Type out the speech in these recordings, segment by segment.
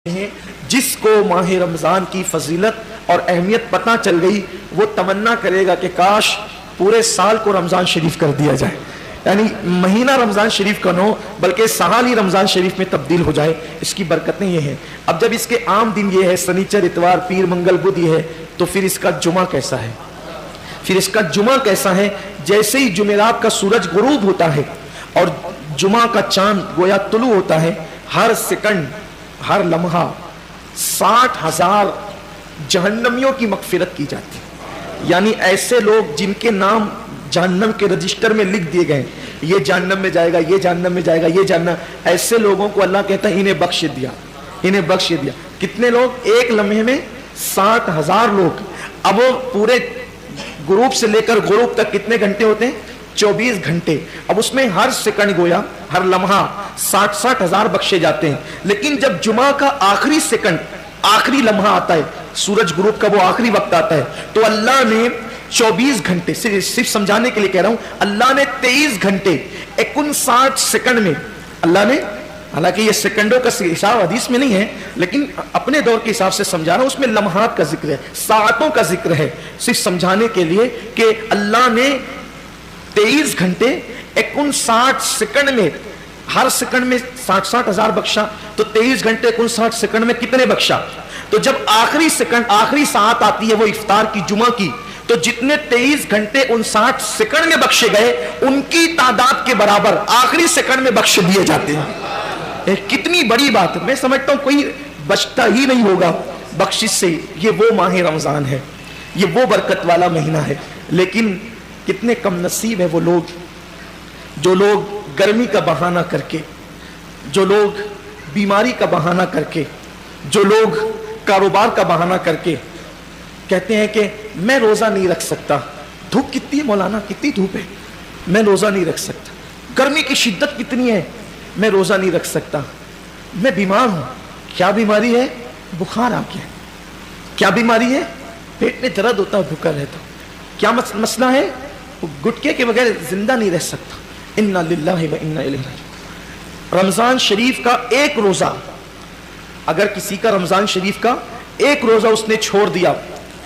ہیں جس کو ماہ رمضان کی فضیلت اور اہمیت پتہ چل گئی وہ تمنا کرے گا کہ کاش پورے سال کو رمضان شریف کر دیا جائے، یعنی مہینہ رمضان شریف کا نہ ہو بلکہ سال ہی رمضان شریف میں تبدیل ہو جائے۔ اس کی برکتیں یہ ہیں۔ اب جب اس کے عام دن یہ ہے سنیچر اتوار پیر منگل بدھ یہ ہے، تو پھر اس کا جمعہ کیسا ہے؟ پھر اس کا جمعہ کیسا ہے؟ جیسے ہی جمعرات کا سورج غروب ہوتا ہے اور جمعہ کا چاند گویا طلوع ہوتا ہے، ہر سیکنڈ ہر لمحہ 60,000 جہنمیوں کی مغفرت کی جاتی ہے۔ یعنی ایسے لوگ جن کے نام جہنم کے رجسٹر میں لکھ دیے گئے، یہ جہنم میں جائے گا، یہ جہنم میں جائے گا، یہ جہنم، ایسے لوگوں کو اللہ کہتا ہے انہیں بخش دیا، انہیں بخش دیا۔ کتنے لوگ؟ ایک لمحے میں 60,000 لوگ۔ اب وہ پورے غروب سے لے کر غروب تک کتنے گھنٹے ہوتے ہیں؟ 24 گھنٹے۔ اب اس میں ہر سیکنڈ گویا ہر لمحہ 60,000 بخشے جاتے ہیں۔ لیکن جب جمعہ کا آخری سیکنڈ آخری لمحہ آتا ہے، سورج غروب کا وہ آخری وقت آتا ہے، تو اللہ نے 24 گھنٹے، صرف سمجھانے کے لیے کہہ رہا ہوں، اللہ نے 23 گھنٹے 59 سیکنڈ میں، اللہ نے، حالانکہ یہ سیکنڈوں کا حساب حدیث میں نہیں ہے لیکن اپنے دور کے حساب سے سمجھا رہا ہوں، اس میں لمحات کا ذکر ہے، ساعتوں کا ذکر ہے، صرف سمجھانے کے لیے کہ اللہ نے 23 گھنٹے 59 سیکنڈ میں، ہر سیکنڈ میں 60,000 بخشا، تو 23 گھنٹے 59 سیکنڈ میں کتنے بخشا؟ تو جب آخری سیکنڈ آخری ساعت آتی ہے وہ افطار کی جمعہ کی، تو جتنے 23 گھنٹے 59 سیکنڈ میں بخشے گئے ان کی تعداد کے برابر آخری سیکنڈ میں بخش دیے جاتے ہیں۔ کتنی بڑی بات ہے، میں سمجھتا ہوں کوئی بچتا ہی نہیں ہوگا بخشش سے۔ یہ وہ ماہ رمضان ہے، یہ وہ برکت والا مہینہ ہے، لیکن کتنے کم نصیب ہے وہ لوگ جو لوگ گرمی کا بہانہ کر کے، جو لوگ بیماری کا بہانہ کر کے، جو لوگ کاروبار کا بہانہ کر کے کہتے ہیں کہ میں روزہ نہیں رکھ سکتا، دھوپ کتنی ہے مولانا، کتنی دھوپ ہے، میں روزہ نہیں رکھ سکتا، گرمی کی شدت کتنی ہے، میں روزہ نہیں رکھ سکتا، میں بیمار ہوں۔ کیا بیماری ہے؟ بخار آ گیا۔ کیا بیماری ہے؟ پیٹ میں درد ہوتا ہے، بھوکا رہتا ہوں۔ کیا مسئلہ ہے؟ گٹکے کے بغیر زندہ نہیں رہ سکتا۔ انا للہ و انا الیہ راجعون۔ رمضان شریف کا ایک روزہ، اگر کسی کا رمضان شریف کا ایک روزہ اس نے چھوڑ دیا،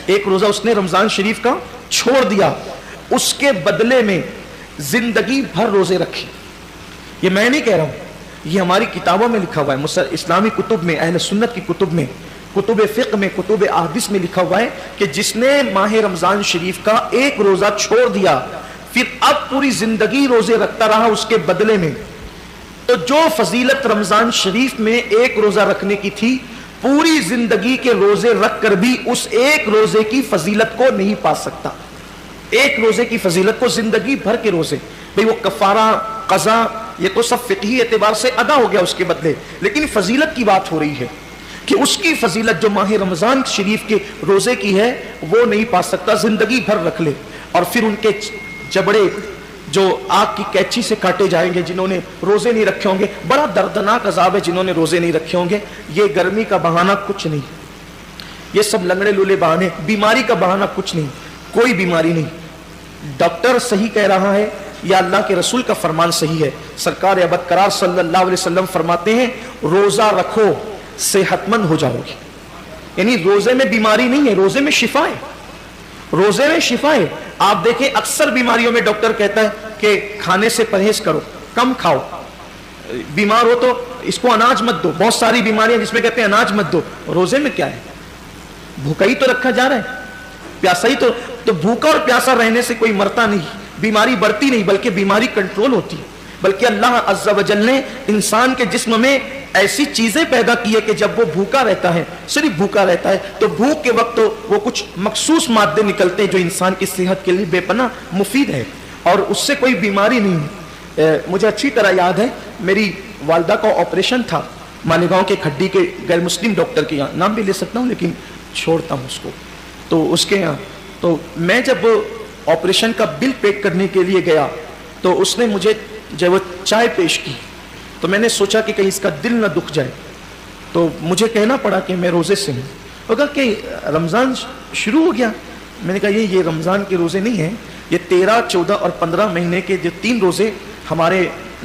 ایک روزہ اس نے رمضان شریف کا چھوڑ دیا، اس کے بدلے میں زندگی بھر روزے رکھے۔ یہ میں نہیں کہہ رہا ہوں، یہ ہماری کتابوں میں لکھا ہوا ہے، اسلامی کتب میں، اہل سنت کی کتب میں، کتب فقہ میں، کتب احادیث میں لکھا ہوا ہے کہ جس نے ماہ رمضان شریف کا ایک روزہ چھوڑ دیا پھر اب پوری زندگی روزے رکھتا رہا اس کے بدلے میں، تو جو فضیلت رمضان شریف میں ایک روزہ رکھنے کی تھی، پوری زندگی کے روزے رکھ کر بھی اس ایک روزے کی فضیلت کو نہیں پا سکتا۔ ایک روزے کی فضیلت کو زندگی بھر کے روزے، بھئی وہ کفارہ قضا یہ تو سب فقہی اعتبار سے ادا ہو گیا اس کے بدلے، لیکن فضیلت کی بات ہو رہی ہے کہ اس کی فضیلت جو ماہ رمضان شریف کے روزے کی ہے وہ نہیں پا سکتا، زندگی بھر رکھ لے۔ اور پھر ان کے جبڑے جو آگ کی کینچی سے کاٹے جائیں گے جنہوں نے روزے نہیں رکھے ہوں گے، بڑا دردناک عذاب ہے جنہوں نے روزے نہیں رکھے ہوں گے۔ یہ گرمی کا بہانہ کچھ نہیں، یہ سب لنگڑے لولے بہانے، بیماری کا بہانہ کچھ نہیں، کوئی بیماری نہیں۔ ڈاکٹر صحیح کہہ رہا ہے یا اللہ کے رسول کا فرمان صحیح ہے؟ سرکار ابد قرار صلی اللہ علیہ وسلم فرماتے ہیں روزہ رکھو صحت مند ہو جاؤ گے۔ یعنی روزے میں بیماری نہیں ہے، روزے میں شفا ہے، روزے میں شفا ہے۔ آپ دیکھیں اکثر بیماریوں میں ڈاکٹر کہتا ہے کہ کھانے سے پرہیز کرو، کم کھاؤ، بیمار ہو تو اس کو اناج مت دو، بہت ساری بیماریاں جس میں کہتے ہیں اناج مت دو۔ روزے میں کیا ہے؟ بھوکا ہی تو رکھا جا رہا ہے، پیاسا ہی تو بھوکا اور پیاسا رہنے سے کوئی مرتا نہیں، بیماری بڑھتی نہیں بلکہ بیماری کنٹرول ہوتی ہے۔ بلکہ اللہ عز و جل نے انسان کے جسم میں ایسی چیزیں پیدا کی ہے کہ جب وہ بھوکا رہتا ہے، صرف بھوکا رہتا ہے، تو بھوک کے وقت تو وہ کچھ مخصوص مادے نکلتے ہیں جو انسان کی صحت کے لیے بے پناہ مفید ہے اور اس سے کوئی بیماری نہیں ہے۔ مجھے اچھی طرح یاد ہے میری والدہ کا آپریشن تھا مالیگاؤں کے کھڈی کے غیر مسلم ڈاکٹر کے یہاں، نام بھی لے سکتا ہوں لیکن چھوڑتا ہوں اس کو، تو اس کے یہاں تو میں جب آپریشن کا بل پے کرنے کے لیے گیا تو اس نے مجھے جب وہ چائے پیش کی تو میں نے سوچا کہ کہیں اس کا دل نہ دکھ جائے، تو مجھے کہنا پڑا کہ میں روزے سے ہوں۔ وہ کہا کہ رمضان شروع ہو گیا۔ میں نے کہا یہ رمضان کے روزے نہیں ہیں، یہ 13، 14 اور 15 مہینے کے جو 3 روزے ہمارے